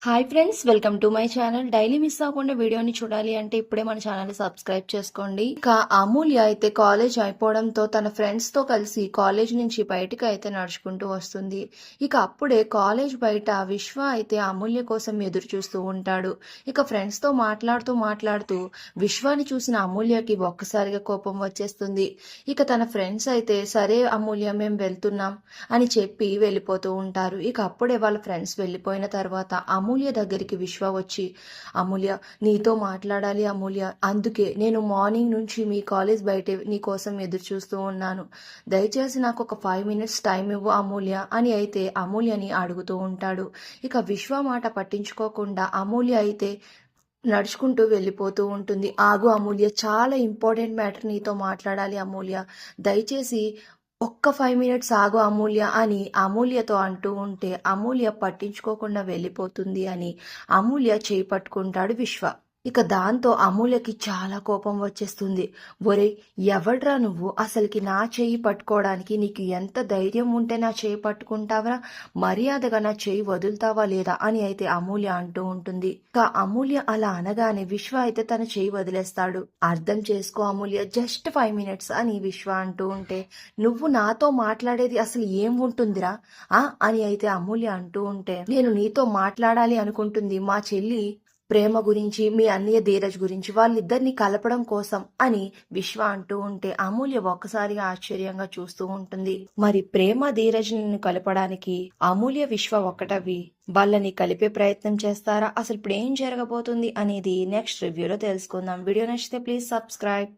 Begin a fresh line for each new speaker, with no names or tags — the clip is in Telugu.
Hi friends, welcome to my channel. Daily miss అవ్వకుండా వీడియోని చూడాలి అంటే ఇప్పుడే మన ఛానల్ సబ్స్క్రైబ్ చేసుకోండి. ఇక అమూల్య అయితే కాలేజ్ అయిపోవడంతో తన ఫ్రెండ్స్ తో కలిసి కాలేజ్ నుంచి బయటకు అయితే నడుచుకుంటూ వస్తుంది. ఇక అప్పుడే కాలేజ్ బయట విశ్వ అయితే అమూల్య కోసం ఎదురు చూస్తూ ఉంటాడు. ఇక ఫ్రెండ్స్ తో మాట్లాడుతూ విశ్వాని చూసిన అమూల్యకి ఒక్కసారిగా కోపం వచ్చేస్తుంది. ఇక తన ఫ్రెండ్స్ అయితే సరే అమూల్య మేము వెళ్తున్నాం అని చెప్పి వెళ్ళిపోతూ ఉంటారు. ఇక అప్పుడే వాళ్ళ ఫ్రెండ్స్ వెళ్ళిపోయిన తర్వాత అమూల్య దగ్గరికి విశ్వ వచ్చి, అమూల్య నీతో మాట్లాడాలి అమూల్య, అందుకే నేను మార్నింగ్ నుంచి మీ కాలేజ్ బయట నీ కోసం ఎదురు చూస్తూ ఉన్నాను, దయచేసి నాకు ఒక 5 minutes టైం ఇవ్వు అమూల్య అని అయితే అమూల్యని అడుగుతూ ఉంటాడు. ఇక విశ్వ మాట పట్టించుకోకుండా అమూల్య అయితే నడుచుకుంటూ వెళ్ళిపోతూ ఉంటుంది. ఆగు అమూల్య, చాలా ఇంపార్టెంట్ మ్యాటర్ నీతో మాట్లాడాలి అమూల్య, దయచేసి ఒక్క 5 minutes ఆగు అమూల్య అని అమూల్యతో అంటూ ఉంటే అమూల్య పట్టించుకోకుండా వెళ్ళిపోతుంది అని అమూల్య చేయి పట్టుకుంటాడు విశ్వ. ఇక దాంతో అమూల్యకి చాలా కోపం వచ్చేస్తుంది. ఒరేయ్, ఎవడ్రా నువ్వు, అసలుకి నా చేయి పట్టుకోవడానికి నీకు ఎంత ధైర్యం ఉంటే నా చేయి పట్టుకుంటావరా, మర్యాదగా నా చేయి వదులుతావా లేదా అని అయితే అమూల్య అంటూ ఉంటుంది. ఇక అమూల్య అలా అనగానే విశ్వ అయితే తన చేయి వదిలేస్తాడు. అర్థం చేసుకో అమూల్య, జస్ట్ 5 minutes అని విశ్వ అంటూ ఉంటే, నువ్వు నాతో మాట్లాడేది అసలు ఏం ఉంటుందిరా అని అయితే అమూల్య అంటూ ఉంటే, నేను నీతో మాట్లాడాలి అనుకుంటుంది మా చెల్లి ప్రేమ గురించి, మీ అన్నయ్య ధీరజ్ గురించి, వాళ్ళిద్దరిని కలపడం కోసం అని విశ్వ అంటూ ఉంటే అమూల్య ఒక్కసారిగా ఆశ్చర్యంగా చూస్తూ ఉంటుంది. మరి ప్రేమ ధీరజ్ని కలపడానికి అమూల్య విశ్వ ఒక్కటవి వాళ్ళని కలిపే ప్రయత్నం చేస్తారా? అసలు ఇప్పుడు ఏం జరగబోతుంది అనేది నెక్స్ట్ రివ్యూలో తెలుసుకుందాం. వీడియో నచ్చితే ప్లీజ్ సబ్స్క్రైబ్.